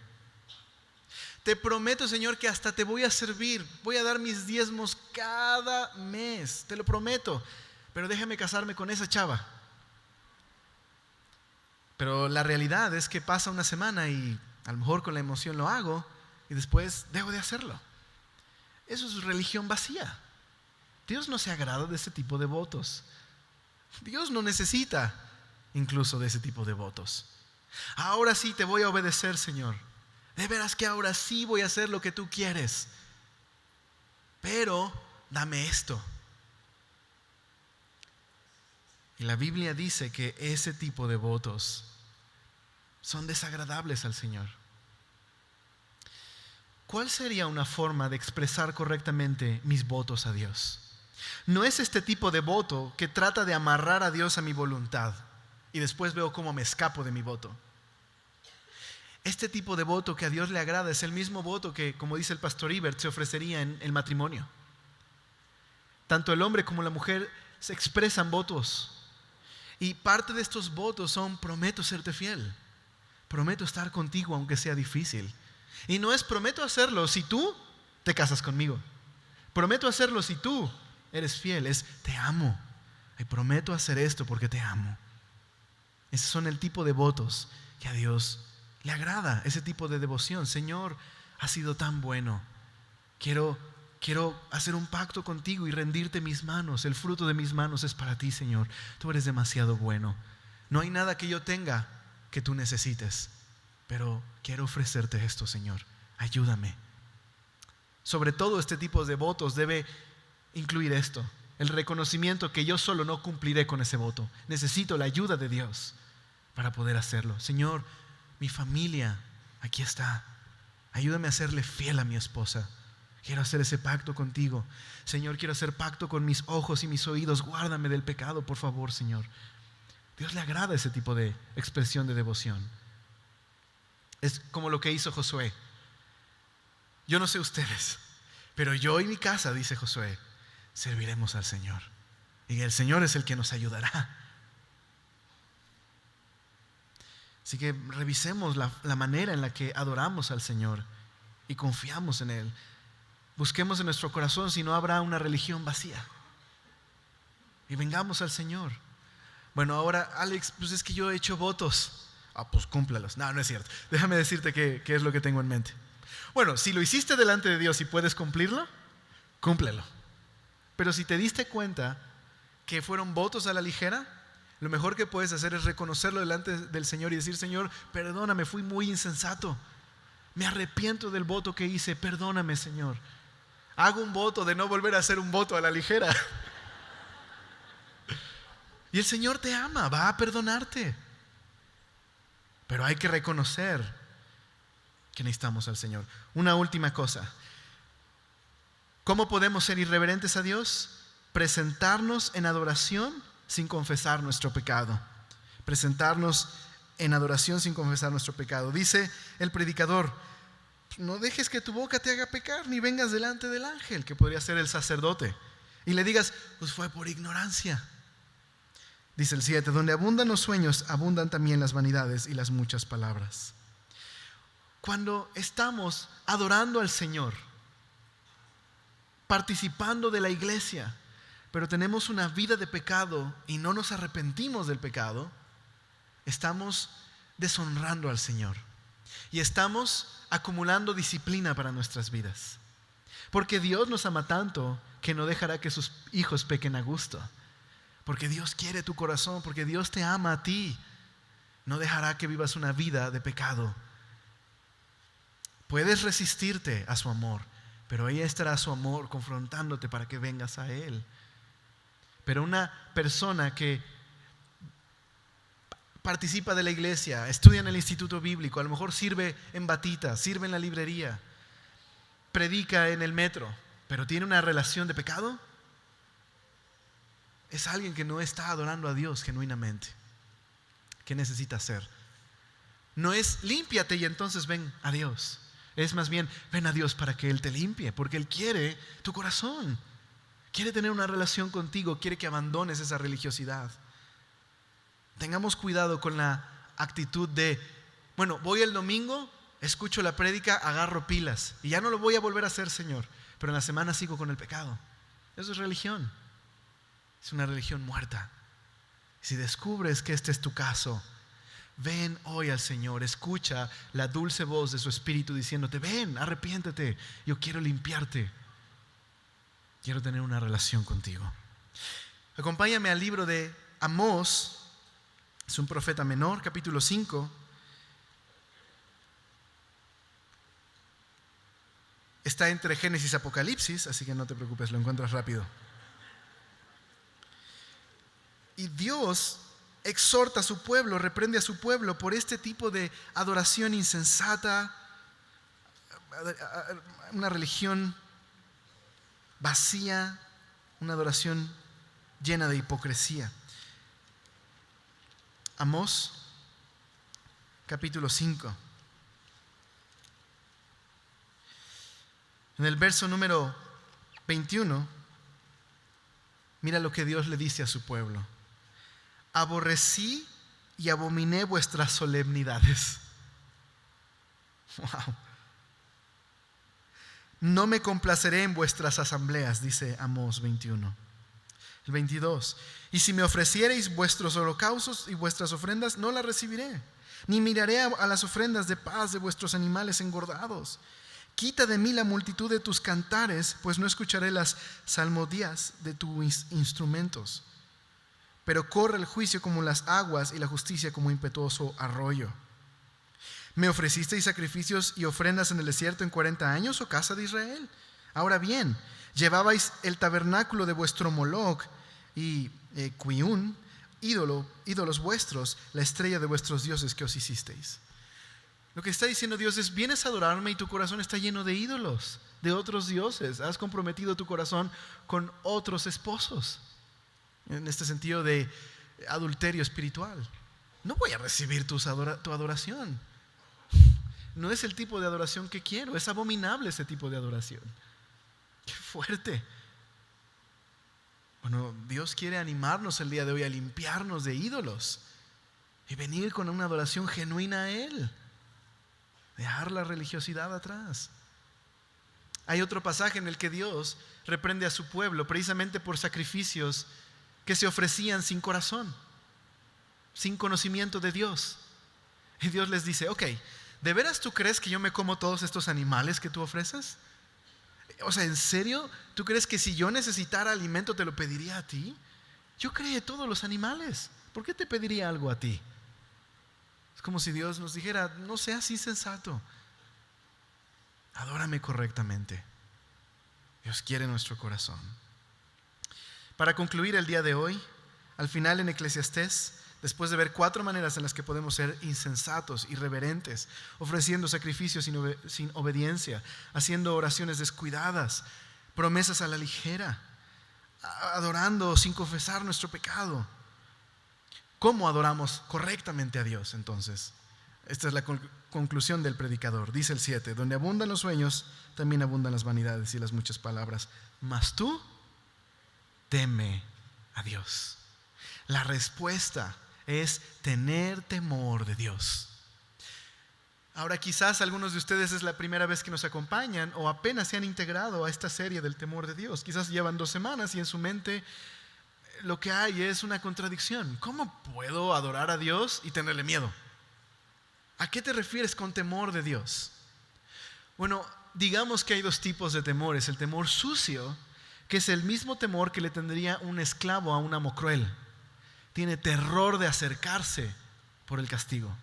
Te prometo, Señor, que hasta te voy a servir, voy a dar mis diezmos cada mes, te lo prometo, pero déjame casarme con esa chava. Pero la realidad es que pasa una semana y a lo mejor con la emoción lo hago y después dejo de hacerlo. Eso es religión vacía. Dios no se agrada de ese tipo de votos. Dios no necesita incluso de ese tipo de votos. Ahora sí te voy a obedecer, Señor. De veras que ahora sí voy a hacer lo que tú quieres. Pero dame esto. Y la Biblia dice que ese tipo de votos son desagradables al Señor. ¿Cuál sería una forma de expresar correctamente mis votos a Dios? No es este tipo de voto que trata de amarrar a Dios a mi voluntad y después veo cómo me escapo de mi voto. Este tipo de voto que a Dios le agrada es el mismo voto que, como dice el pastor Ibert, se ofrecería en el matrimonio. Tanto el hombre como la mujer se expresan votos. Y parte de estos votos son: prometo serte fiel, prometo estar contigo aunque sea difícil. Y no es prometo hacerlo si tú te casas conmigo, prometo hacerlo si tú eres fiel. Es te amo y prometo hacer esto porque te amo. Esos son el tipo de votos que a Dios le agrada, ese tipo de devoción. Señor, has sido tan bueno, quiero hacer un pacto contigo y rendirte mis manos. El fruto de mis manos es para ti, Señor. Tú eres demasiado bueno. No hay nada que yo tenga que tú necesites, pero quiero ofrecerte esto, Señor. Ayúdame. Sobre todo este tipo de votos debe incluir esto: el reconocimiento que yo solo no cumpliré con ese voto. Necesito la ayuda de Dios para poder hacerlo. Señor, mi familia aquí está. Ayúdame a serle fiel a mi esposa. Quiero hacer ese pacto contigo. Señor, quiero hacer pacto con mis ojos y mis oídos. Guárdame del pecado, por favor, Señor. Dios le agrada ese tipo de expresión de devoción. Es como lo que hizo Josué. Yo no sé ustedes, pero yo y mi casa, dice Josué, serviremos al Señor. Y el Señor es el que nos ayudará. Así que revisemos la manera en la que adoramos al Señor y confiamos en Él. Busquemos en nuestro corazón si no habrá una religión vacía. Y vengamos al Señor. Bueno, ahora, Alex, pues es que yo he hecho votos. Pues cúmplalos. No, no es cierto. Déjame decirte qué es lo que tengo en mente. Bueno, si lo hiciste delante de Dios y puedes cumplirlo, cúmplelo. Pero si te diste cuenta que fueron votos a la ligera, lo mejor que puedes hacer es reconocerlo delante del Señor y decir: Señor, perdóname, fui muy insensato. Me arrepiento del voto que hice, perdóname, Señor. Hago un voto de no volver a hacer un voto a la ligera. Y el Señor te ama, va a perdonarte. Pero hay que reconocer que necesitamos al Señor. Una última cosa. ¿Cómo podemos ser irreverentes a Dios? Presentarnos en adoración sin confesar nuestro pecado. Presentarnos en adoración sin confesar nuestro pecado. Dice el predicador: no dejes que tu boca te haga pecar, ni vengas delante del ángel, que podría ser el sacerdote, y le digas: pues fue por ignorancia. Dice el 7: donde abundan los sueños, abundan también las vanidades y las muchas palabras. Cuando estamos adorando al Señor, participando de la iglesia, pero tenemos una vida de pecado y no nos arrepentimos del pecado, estamos deshonrando al Señor y estamos acumulando disciplina para nuestras vidas. Porque Dios nos ama tanto que no dejará que sus hijos pequen a gusto. Porque Dios quiere tu corazón, porque Dios te ama a ti. No dejará que vivas una vida de pecado. Puedes resistirte a su amor, pero ahí estará su amor confrontándote para que vengas a Él. Pero una persona que participa de la iglesia, estudia en el instituto bíblico, a lo mejor sirve en Batita, sirve en la librería, predica en el metro, pero tiene una relación de pecado, es alguien que no está adorando a Dios genuinamente. ¿Qué necesita hacer? No es límpiate y entonces ven a Dios. Es más bien, ven a Dios para que Él te limpie, porque Él quiere tu corazón. Quiere tener una relación contigo, quiere que abandones esa religiosidad. Tengamos cuidado con la actitud de, bueno, voy el domingo, escucho la prédica, agarro pilas y ya no lo voy a volver a hacer, Señor, pero en la semana sigo con el pecado. Eso es religión. Es una religión muerta. Si descubres que este es tu caso, ven hoy al Señor, escucha la dulce voz de su Espíritu diciéndote, ven, arrepiéntete, yo quiero limpiarte. Quiero tener una relación contigo. Acompáñame al libro de Amós, es un profeta menor, capítulo 5. Está entre Génesis y Apocalipsis, así que no te preocupes, lo encuentras rápido. Y Dios exhorta a su pueblo, reprende a su pueblo por este tipo de adoración insensata, una religión vacía, una adoración llena de hipocresía. Amós, capítulo 5. En el verso número 21, mira lo que Dios le dice a su pueblo. Aborrecí y abominé vuestras solemnidades. Wow. No me complaceré en vuestras asambleas, dice Amós 21. El 22. Y si me ofreciereis vuestros holocaustos y vuestras ofrendas, no las recibiré, ni miraré a las ofrendas de paz de vuestros animales engordados. Quita de mí la multitud de tus cantares, pues no escucharé las salmodias de tus instrumentos. Pero corre el juicio como las aguas y la justicia como impetuoso arroyo. ¿Me ofrecisteis sacrificios y ofrendas en el desierto en 40 años, oh casa de Israel? Ahora bien, llevabais el tabernáculo de vuestro Moloc y Quiún, ídolos vuestros, la estrella de vuestros dioses que os hicisteis. Lo que está diciendo Dios es, vienes a adorarme y tu corazón está lleno de ídolos, de otros dioses. Has comprometido tu corazón con otros esposos. En este sentido de adulterio espiritual. No voy a recibir tu adoración. No es el tipo de adoración que quiero. Es abominable ese tipo de adoración. ¡Qué fuerte! Bueno, Dios quiere animarnos el día de hoy a limpiarnos de ídolos y venir con una adoración genuina a Él. Dejar la religiosidad atrás. Hay otro pasaje en el que Dios reprende a su pueblo precisamente por sacrificios que se ofrecían sin corazón, sin conocimiento de Dios. Y Dios les dice, ok, ¿de veras tú crees que yo me como todos estos animales que tú ofreces? O sea, ¿en serio? ¿Tú crees que si yo necesitara alimento te lo pediría a ti? Yo creé todos los animales. ¿Por qué te pediría algo a ti? Es como si Dios nos dijera, no seas insensato. Adórame correctamente. Dios quiere nuestro corazón. Para concluir el día de hoy, al final en Eclesiastés, después de ver 4 maneras en las que podemos ser insensatos, irreverentes, ofreciendo sacrificios sin obediencia, haciendo oraciones descuidadas, promesas a la ligera, adorando sin confesar nuestro pecado. ¿Cómo adoramos correctamente a Dios entonces? Esta es la conclusión del predicador. Dice el 7, donde abundan los sueños, también abundan las vanidades y las muchas palabras. Mas tú, teme a Dios. La respuesta es tener temor de Dios. Ahora quizás algunos de ustedes es la primera vez que nos acompañan o apenas se han integrado a esta serie del temor de Dios. Quizás llevan 2 semanas y en su mente lo que hay es una contradicción. ¿Cómo puedo adorar a Dios y tenerle miedo? ¿A qué te refieres con temor de Dios? Bueno, digamos que hay 2 tipos de temores. El temor sucio, que es el mismo temor que le tendría un esclavo a un amo cruel. Tiene terror de acercarse por el castigo.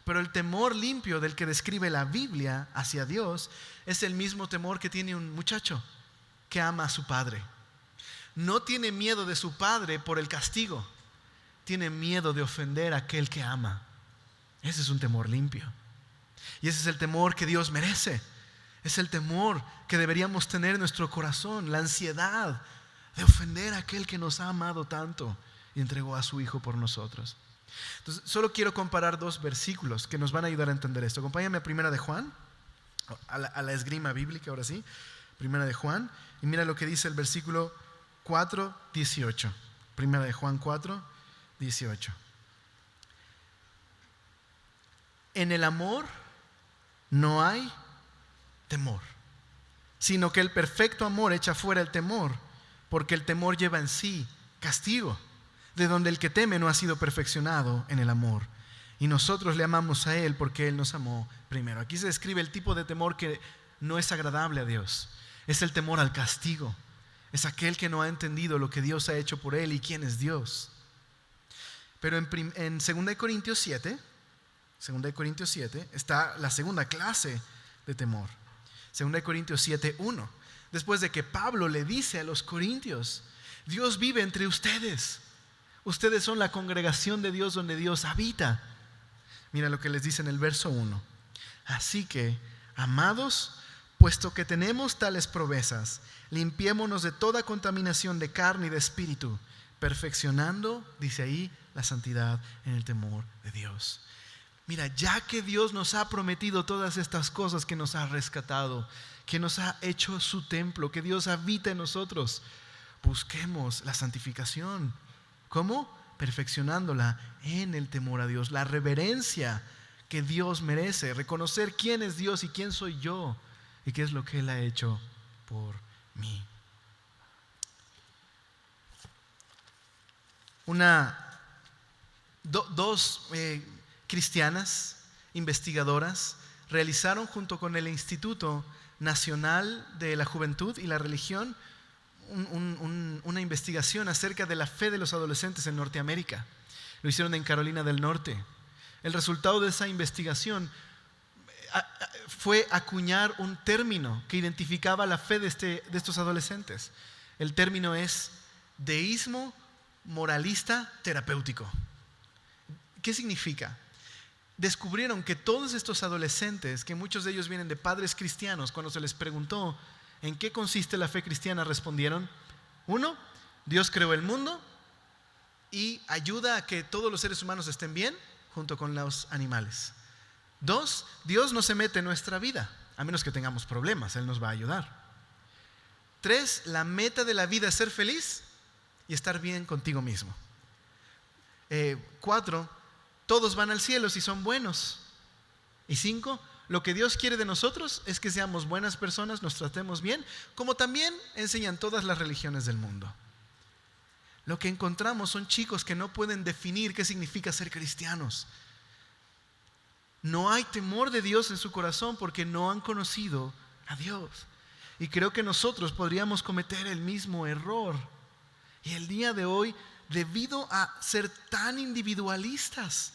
Pero el temor limpio del que describe la Biblia hacia Dios es el mismo temor que tiene un muchacho que ama a su padre. No tiene miedo de su padre por el castigo, tiene miedo de ofender a aquel que ama. Ese es un temor limpio. Y ese es el temor que Dios merece. Es el temor que deberíamos tener en nuestro corazón, la ansiedad de ofender a aquel que nos ha amado tanto y entregó a su Hijo por nosotros. Entonces, solo quiero comparar dos versículos que nos van a ayudar a entender esto. Acompáñame a Primera de Juan, a la esgrima bíblica ahora sí. Primera de Juan, y mira lo que dice el versículo 4:18. Primera de Juan 4:18. En el amor no hay temor, sino que el perfecto amor echa fuera el temor, porque el temor lleva en sí castigo, de donde el que teme no ha sido perfeccionado en el amor. Y nosotros le amamos a Él porque Él nos amó primero. Aquí se describe el tipo de temor que no es agradable a Dios. Es el temor al castigo. Es aquel que no ha entendido lo que Dios ha hecho por él y quién es Dios. Pero en 2 Corintios 7 está la segunda clase de temor. 2 Corintios 7:1. Después de que Pablo le dice a los corintios: Dios vive entre ustedes. Ustedes son la congregación de Dios donde Dios habita. Mira lo que les dice en el verso 1. Así que, amados, puesto que tenemos tales proezas, limpiémonos de toda contaminación de carne y de espíritu, perfeccionando, dice ahí, la santidad en el temor de Dios. Mira, ya que Dios nos ha prometido todas estas cosas, que nos ha rescatado, que nos ha hecho su templo, que Dios habita en nosotros, busquemos la santificación. ¿Cómo? Perfeccionándola en el temor a Dios, la reverencia que Dios merece, reconocer quién es Dios y quién soy yo y qué es lo que Él ha hecho por mí. Dos cristianas investigadoras realizaron junto con el Instituto Nacional de la Juventud y la Religión una investigación acerca de la fe de los adolescentes en Norteamérica. Lo hicieron en Carolina del Norte. El resultado de esa investigación fue acuñar un término que identificaba la fe de estos adolescentes. El término es deísmo moralista terapéutico. ¿Qué significa? Descubrieron que todos estos adolescentes, que muchos de ellos vienen de padres cristianos, cuando se les preguntó en qué consiste la fe cristiana, respondieron: 1, Dios creó el mundo y ayuda a que todos los seres humanos estén bien junto con los animales. 2, Dios no se mete en nuestra vida, a menos que tengamos problemas, Él nos va a ayudar. 3, la meta de la vida es ser feliz y estar bien contigo mismo. 4, todos van al cielo si son buenos. Y 5, lo que Dios quiere de nosotros es que seamos buenas personas, nos tratemos bien, como también enseñan todas las religiones del mundo. Lo que encontramos son chicos que no pueden definir qué significa ser cristianos. No hay temor de Dios en su corazón porque no han conocido a Dios. Y creo que nosotros podríamos cometer el mismo error. Y el día de hoy, debido a ser tan individualistas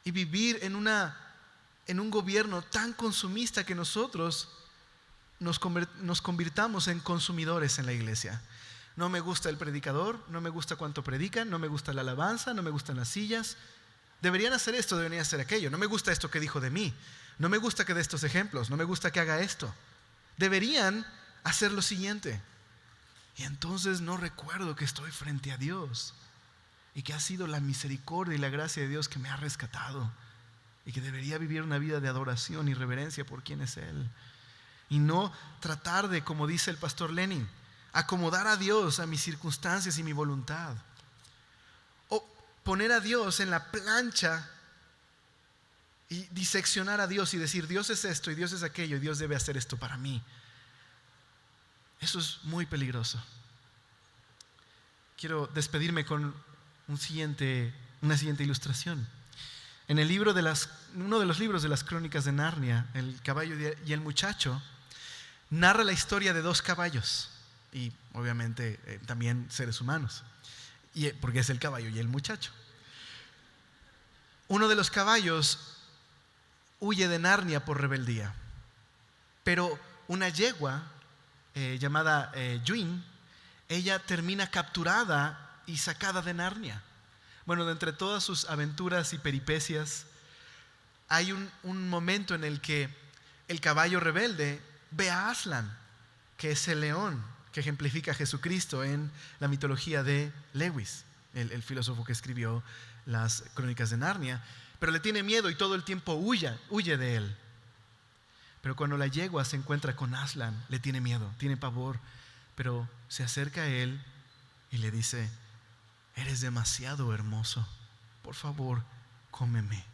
y vivir en un gobierno tan consumista, que nosotros nos convirtamos en consumidores en la iglesia. No me gusta el predicador, no me gusta cuánto predican, no me gusta la alabanza, no me gustan las sillas. Deberían hacer esto, deberían hacer aquello. No me gusta esto que dijo de mí. No me gusta que dé estos ejemplos. No me gusta que haga esto. Deberían hacer lo siguiente. Y entonces no recuerdo que estoy frente a Dios y que ha sido la misericordia y la gracia de Dios que me ha rescatado y que debería vivir una vida de adoración y reverencia por quién es Él. Y no tratar de, como dice el pastor Lenin, acomodar a Dios a mis circunstancias y mi voluntad. O poner a Dios en la plancha y diseccionar a Dios y decir: Dios es esto y Dios es aquello y Dios debe hacer esto para mí. Eso es muy peligroso. Quiero despedirme con una siguiente ilustración. En uno de los libros de las Crónicas de Narnia, El caballo y el muchacho, narra la historia de dos caballos y obviamente también seres humanos, porque es el caballo y el muchacho. Uno de los caballos huye de Narnia por rebeldía, pero una yegua llamada Yuin, ella termina capturada y sacada de Narnia. Bueno, de entre todas sus aventuras y peripecias, hay un momento en el que el caballo rebelde ve a Aslan, que es el león, que ejemplifica a Jesucristo en la mitología de Lewis, el filósofo que escribió las Crónicas de Narnia, pero le tiene miedo y todo el tiempo huye de él. Pero cuando la yegua se encuentra con Aslan, le tiene miedo, tiene pavor, pero se acerca a él y le dice: eres demasiado hermoso, por favor, cómeme.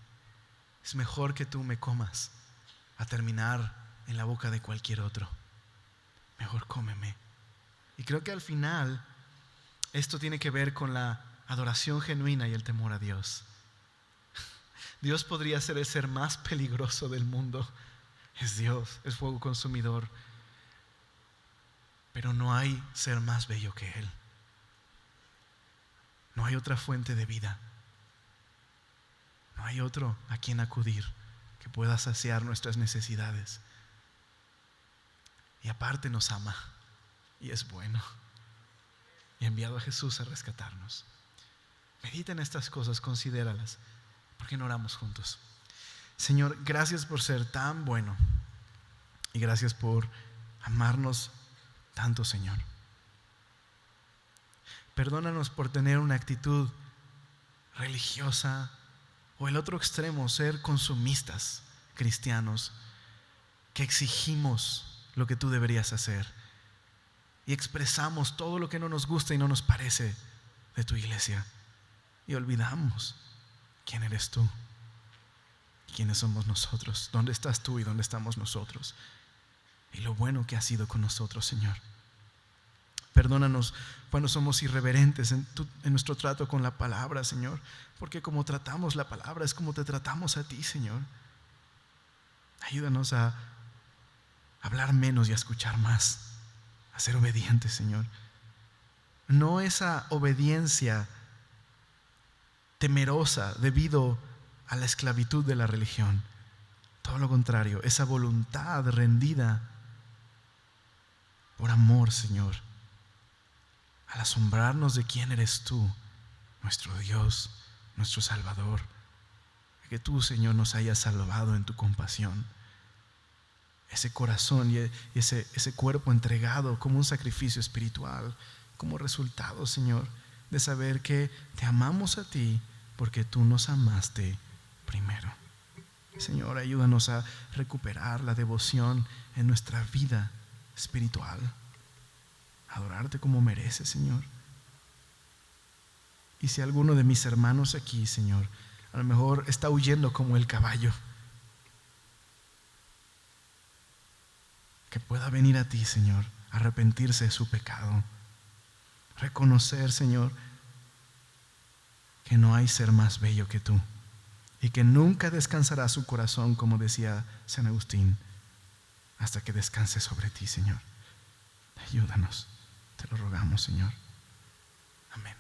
Es mejor que tú me comas a terminar en la boca de cualquier otro. Mejor cómeme. Y creo que al final esto tiene que ver con la adoración genuina y el temor a Dios. Dios podría ser el ser más peligroso del mundo. Es Dios, es fuego consumidor. Pero no hay ser más bello que Él. No hay otra fuente de vida. No hay otro a quien acudir que pueda saciar nuestras necesidades. Y aparte nos ama y es bueno. Y ha enviado a Jesús a rescatarnos. Medita en estas cosas, considéralas. ¿Por qué no oramos juntos? Señor, gracias por ser tan bueno. Y gracias por amarnos tanto, Señor. Perdónanos por tener una actitud religiosa o el otro extremo, ser consumistas cristianos que exigimos lo que tú deberías hacer y expresamos todo lo que no nos gusta y no nos parece de tu iglesia y olvidamos quién eres tú y quiénes somos nosotros, dónde estás tú y dónde estamos nosotros y lo bueno que has sido con nosotros, Señor. Perdónanos cuando somos irreverentes en nuestro trato con la palabra, Señor, porque como tratamos la palabra es como te tratamos a ti, Señor. Ayúdanos a hablar menos y a escuchar más, a ser obedientes, Señor. No esa obediencia temerosa debido a la esclavitud de la religión. Todo lo contrario, esa voluntad rendida por amor, Señor, al asombrarnos de quién eres tú, nuestro Dios, nuestro Salvador, que tú, Señor, nos hayas salvado en tu compasión. Ese corazón y ese cuerpo entregado como un sacrificio espiritual, como resultado, Señor, de saber que te amamos a ti porque tú nos amaste primero. Señor, ayúdanos a recuperar la devoción en nuestra vida espiritual, adorarte como mereces, Señor. Y si alguno de mis hermanos aquí, Señor, a lo mejor está huyendo como el caballo, que pueda venir a ti, Señor, arrepentirse de su pecado, reconocer, Señor, que no hay ser más bello que tú y que nunca descansará su corazón, como decía San Agustín, hasta que descanse sobre ti, Señor. Ayúdanos, te lo rogamos, Señor. Amén.